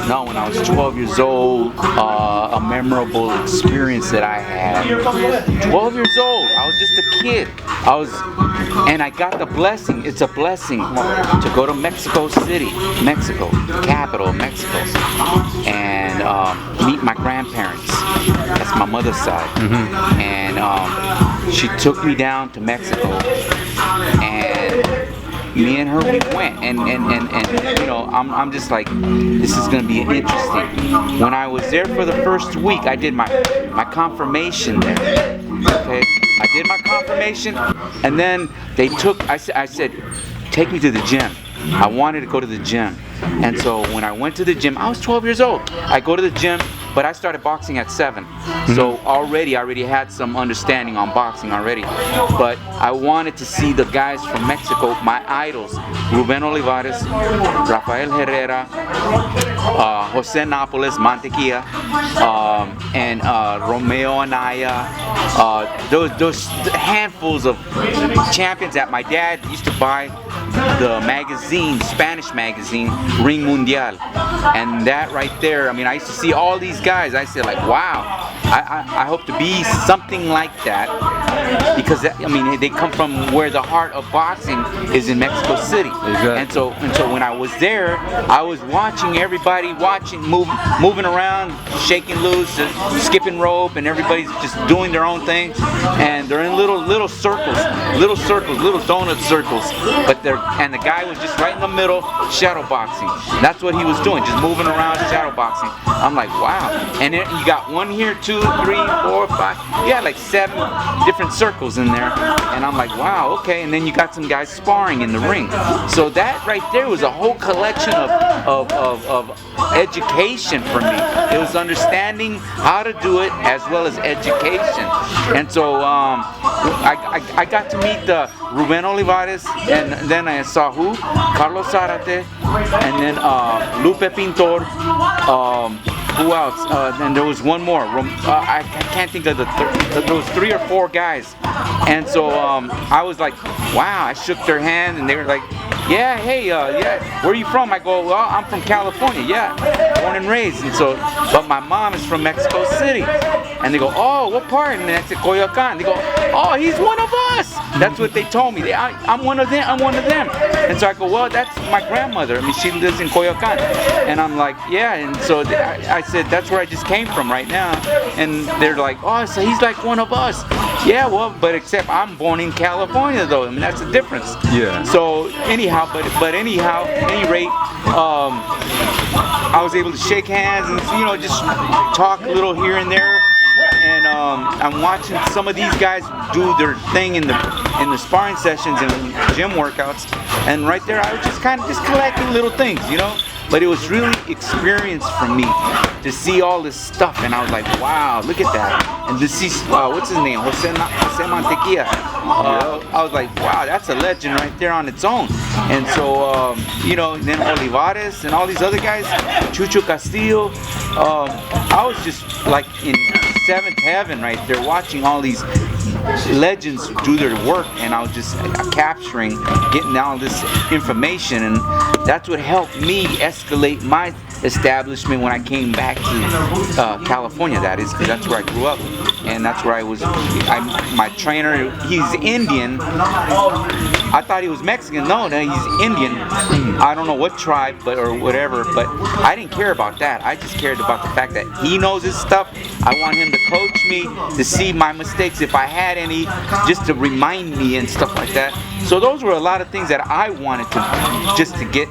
No, when I was 12 years old, a memorable experience that I had. 12 years old, I was just a kid. And I got the blessing. It's a blessing to go to Mexico City, Mexico, the capital of Mexico, and meet my grandparents. That's my mother's side. And she took me down to Mexico, and me and her, we went, and you know, I'm just like, this is gonna be interesting. When I was there for the first week, I did my confirmation there. Okay, I did my confirmation, and then they took. I said, take me to the gym. I wanted to go to the gym, and so when I went to the gym, I was 12 years old. I go to the gym. But I started boxing at 7, so I already had some understanding on boxing already. But I wanted to see the guys from Mexico, my idols, Ruben Olivares, Rafael Herrera, Jose Napoles, Mantequilla, and Romeo Anaya. Those handfuls of champions that my dad used to buy the magazine, Spanish magazine, Ring Mundial. And that right there, I mean, I used to see all these guys. I said, like, wow, I hope to be something like that, because that, I mean, they come from where the heart of boxing is in Mexico City. Exactly. And so when I was there, I was watching everybody moving around, shaking loose, skipping rope, and everybody's just doing their own thing, and they're in little circles, little donut circles, but the guy was just right in the middle, shadow boxing. That's what he was doing, just moving around, shadow boxing. I'm like, wow. And then you got 1 here, 2, 3, 4, 5. You had like 7 different circles in there, and I'm like, wow, okay. And then you got some guys sparring in the ring. So that right there was a whole collection of education for me. It was understanding how to do it as well as education. And so I got to meet the Ruben Olivares, and then I saw who? Carlos Zarate, and then Lupe Pintor. Who else? And there was one more. I can't think of there was 3 or 4 guys. And so I was like, wow, I shook their hand, and they were like, yeah, hey, yeah, where are you from? I go, well, I'm from California, yeah, born and raised. And so, but my mom is from Mexico City. And they go, oh, what part? And I said, Coyoacan. They go, oh, he's one of us. That's what they told me. I'm one of them. And so I go, well, that's my grandmother. I mean, she lives in Coyoacan. And I'm like, yeah. And so I said, that's where I just came from right now. And they're like, oh, so he's like one of us. Yeah, well, but except I'm born in California, though. I mean, that's the difference. Yeah. So anyhow, but anyhow, at any rate, I was able to shake hands and, you know, just talk a little here and there. And I'm watching some of these guys do their thing in the sparring sessions and gym workouts, and right there I was just kind of collecting little things, you know. But it was really experience for me to see all this stuff, and I was like, wow, look at that. And to see, what's his name, Jose Mantequilla. I was like, wow, that's a legend right there on its own. And so, you know, and then Olivares and all these other guys, Chucho Castillo. I was just like in 7th heaven right there, watching all these legends do their work, and I was just capturing, getting all this information, and that's what helped me escalate my establishment when I came back to California. That is, because that's where I grew up, and that's where I was. My trainer, he's Indian. I thought he was Mexican. No, he's Indian. I don't know what tribe, or whatever, but I didn't care about that. I just cared about the fact that he knows his stuff. I want him to coach me, to see my mistakes if I had any, just to remind me and stuff like that. So those were a lot of things that I wanted to, just to get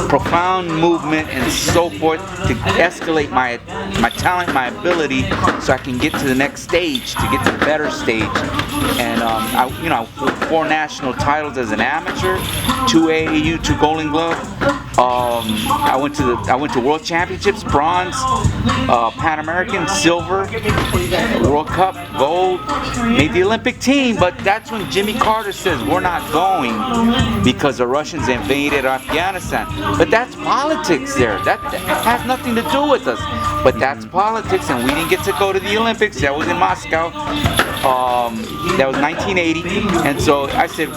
profound movement and so forth, to escalate my talent, my ability, so I can get to the next stage, to get to the better stage. And you know, 4 national titles as an amateur, 2 AAU, 2 Golden Glove. I went to World Championships, bronze, Pan American, silver, World Cup, gold. Made the Olympic team, but that's when Jimmy Carter says we're not going because the Russians invaded Afghanistan. But that's politics there. That has nothing to do with us. But that's politics, and we didn't get to go to the Olympics. That was in Moscow. That was 1980, and so I said,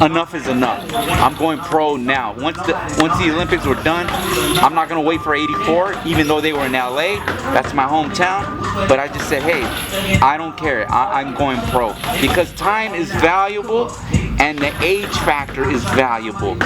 enough is enough. I'm going pro now. Once the Olympics were done, I'm not going to wait for 84, even though they were in LA. That's my hometown. But I just said, hey, I don't care. I'm going pro because time is valuable. And the age factor is valuable.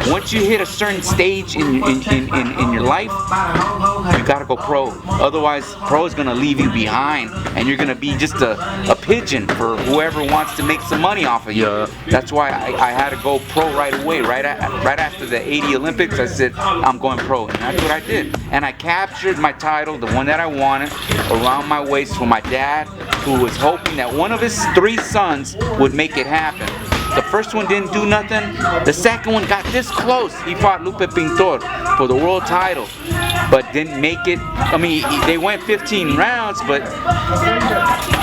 Once you hit a certain stage in your life, you gotta go pro. Otherwise, pro is gonna leave you behind, and you're gonna be just a pigeon for whoever wants to make some money off of you. Yeah. That's why I had to go pro right away. Right after the 80 Olympics, I said I'm going pro, and that's what I did. And I captured my title, the one that I wanted, around my waist for my dad, who was hoping that one of his 3 sons would make it happen. The first one didn't do nothing. The second one got this close. He fought Lupe Pintor for the world title, but didn't make it. I mean, they went 15 rounds, but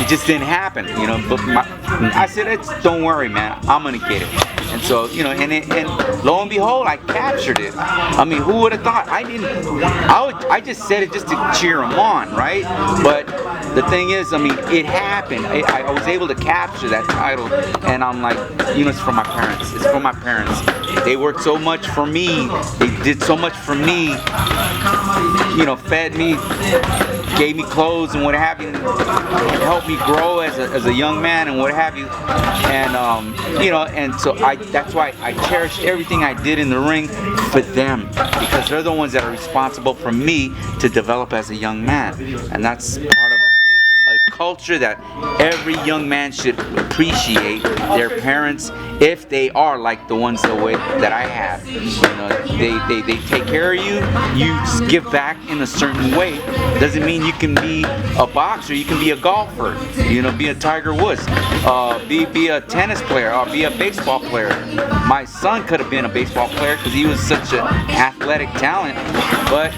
it just didn't happen, you know. But I said, don't worry, man. I'm gonna get it. And so, you know, and lo and behold, I captured it. I mean, who would have thought? I just said it just to cheer him on, right? But the thing is, I mean, it happened. I was able to capture that title, and I'm like, you know, it's for my parents. It's for my parents. They worked so much for me. They did so much for me. You know, fed me, gave me clothes and what have you, helped me grow as a young man and what have you. And you know, and so that's why I cherish everything I did in the ring for them, because they're the ones that are responsible for me to develop as a young man. And that's part of a culture that every young man should appreciate their parents, if they are like the ones the way that I have. You know, they take care of you. You give back in a certain way. Doesn't mean you can be a boxer. You can be a golfer. You know, be a Tiger Woods. Be a tennis player or be a baseball player. My son could have been a baseball player because he was such an athletic talent, but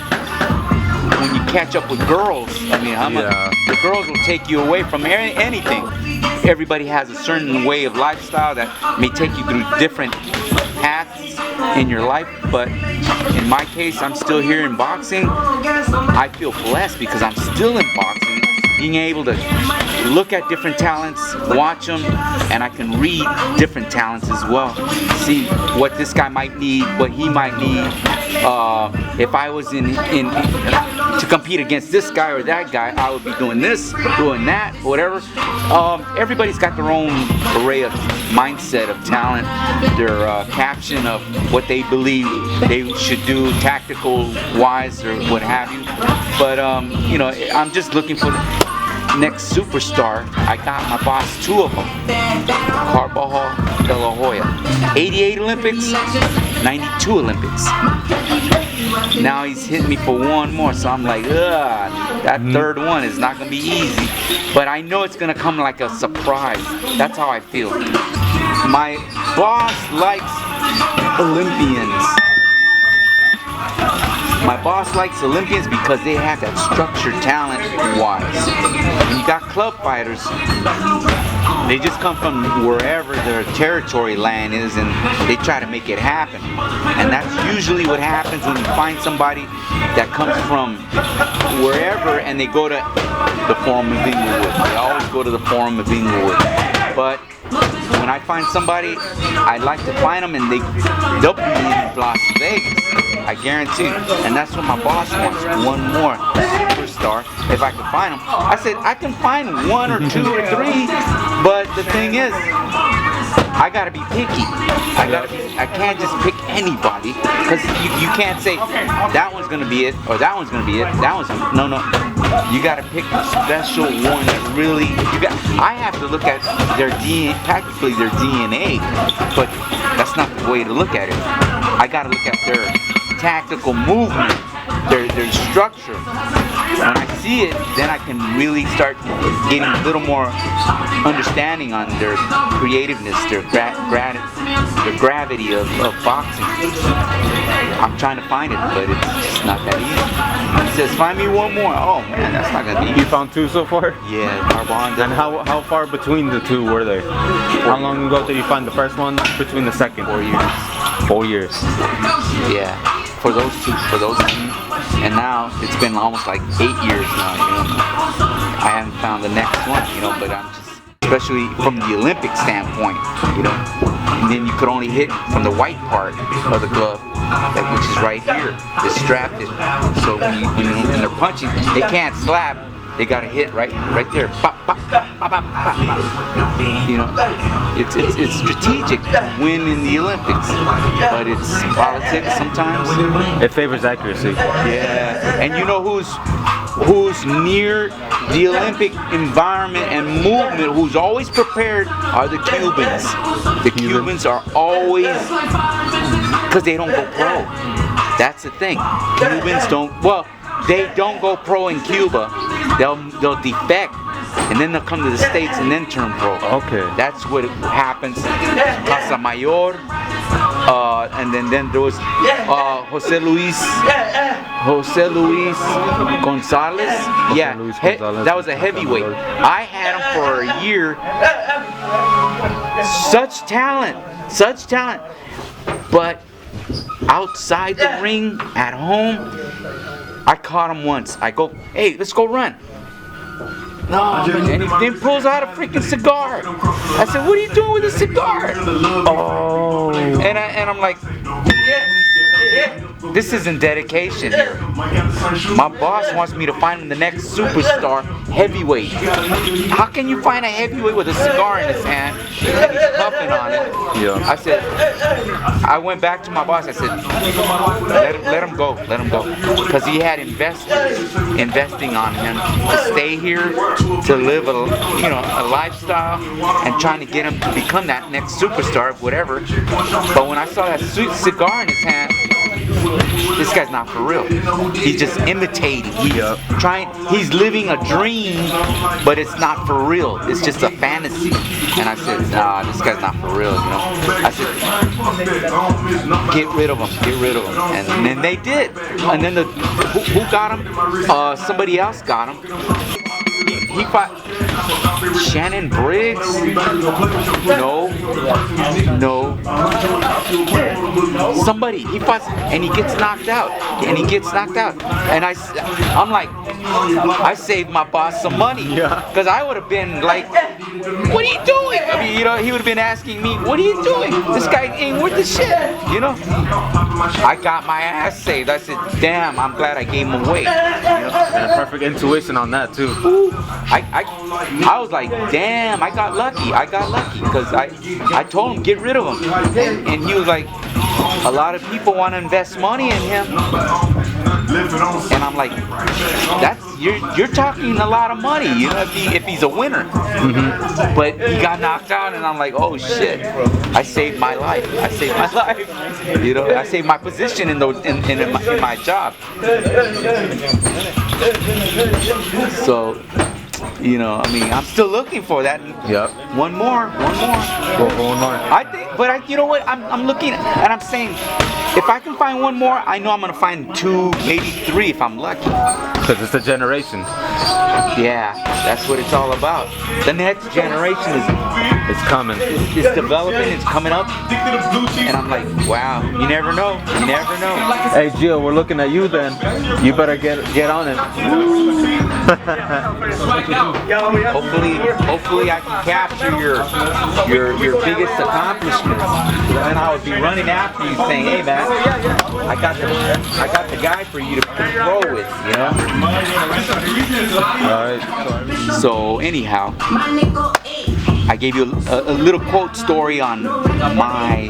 when you catch up with girls, I mean, the girls will take you away from anything. Everybody has a certain way of lifestyle that may take you through different paths in your life, but in my case, I'm still here in boxing. I feel blessed because I'm still in boxing, being able to look at different talents, watch them, and I can read different talents as well. See what this guy might need, what he might need. If I was to compete against this guy or that guy, I would be doing this, doing that, whatever. Everybody's got their own array of mindset of talent, their caption of what they believe they should do, tactical wise or what have you. But you know, I'm just looking for the next superstar. I got my boss 2 of them. Carbajal de la Hoya. 88 Olympics, 92 Olympics. Now he's hitting me for 1 more, so I'm like, that 3rd one is not gonna be easy. But I know it's gonna come like a surprise. That's how I feel. My boss likes Olympians. My boss likes Olympians because they have that structured talent-wise. When you got club fighters, they just come from wherever their territory land is and they try to make it happen. And that's usually what happens when you find somebody that comes from wherever and they go to the Forum of Inglewood. They always go to the Forum of Inglewood. But when I find somebody, I like to find them and they'll be in Las Vegas. I guarantee you. And that's what my boss wants. 1 more superstar, if I can find them. I said, I can find 1 or 2 or 3, but the thing is, I gotta be picky. I can't just pick anybody, because you can't say that one's gonna be it or that one's gonna be it. No. You gotta pick a special one that really I have to look at their DNA, practically their DNA, but that's not the way to look at it. I gotta look at their tactical movement, their structure. When I see it, then I can really start getting a little more understanding on their creativeness, their gravity of boxing. I'm trying to find it, but it's just not that easy. He says, find me 1 more. Oh man, that's not gonna be easy. You found 2 so far? Yeah, Carbon. And how far between the 2 were they? How long ago did you find the first one? Between the second? 4 years. 4 years. Yeah, for those 2. And And now it's been almost like 8 years now, you know. I haven't found the next one, you know, but I'm just, especially from the Olympic standpoint, you know. And then you could only hit from the white part of the glove, which is right here. It's strapped it. So when they're punching, they can't slap. They gotta hit right there. Pop, pop, pop, pop, pop, pop. You know, it's strategic to win in the Olympics, but it's politics sometimes. It favors accuracy. Yeah, and you know who's near the Olympic environment and movement, who's always prepared, are the Cubans. The Cubans are always, because they don't go pro. That's the thing. Cubans don't, well, they don't go pro in Cuba. They'll defect, and then they'll come to the States and then turn pro. Okay. That's what happens. Casa Mayor, and then there was Jose Luis Gonzalez. Yeah, that was a heavyweight. I had him for a year. Such talent. But outside the ring, at home, I caught him once. I go, hey, let's go run. No, and he then pulls out a freaking cigar. I said, what are you doing with a cigar? Oh. And I'm like, this isn't dedication here. My boss wants me to find him the next superstar heavyweight. How can you find a heavyweight with a cigar in his hand and he's puffing on it? Yeah. I said, I went back to my boss. I said, let him go. Because he had investors investing on him to stay here, to live a lifestyle, and trying to get him to become that next superstar, whatever. But when I saw that cigar in his hand, this guy's not for real. He's just imitating. He's living a dream, but it's not for real. It's just a fantasy. And I said, nah, this guy's not for real, you know. I said, get rid of him. And then they did. And then who got him? Somebody else got him. He fought Shannon Briggs? No. Somebody. He fought and he gets knocked out. And I'm like, I saved my boss some money. Because I would have been like, what are you doing? I mean, you know, he would have been asking me, what are you doing? This guy ain't worth the shit, you know? I got my ass saved. I said, damn, I'm glad I gave him away. You know? And a perfect intuition on that too. I was like, damn, I got lucky because I told him get rid of him, and he was like, a lot of people want to invest money in him, and I'm like, you're talking a lot of money, you know, if he's a winner. But he got knocked out, and I'm like, oh shit, I saved my life, you know, I saved my position in my job. So, you know, I mean, I'm still looking for that. One more. I think, but you know what? I'm looking and I'm saying, if I can find one more, I know I'm gonna find 2, maybe 3 if I'm lucky. Because it's a generation. Yeah, that's what it's all about. The next generation it's coming. It's developing. It's coming up. And I'm like, wow. You never know. Hey, Gio, we're looking at you then. You better get on it. Hopefully I can capture your biggest accomplishment. Then I would be running after you saying, hey man, I got the guy for you to pro with, you know? Alright. So anyhow, I gave you a little quote story on my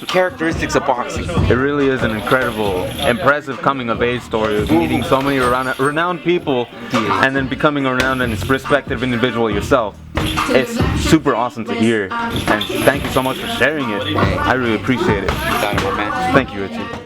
characteristics of boxing. It really is an impressive coming of age story of meeting so many renowned people and then becoming a renowned and respected individual yourself. It's super awesome to hear, and thank you so much for sharing it. I really appreciate it. Thank you, Thank you, Richie.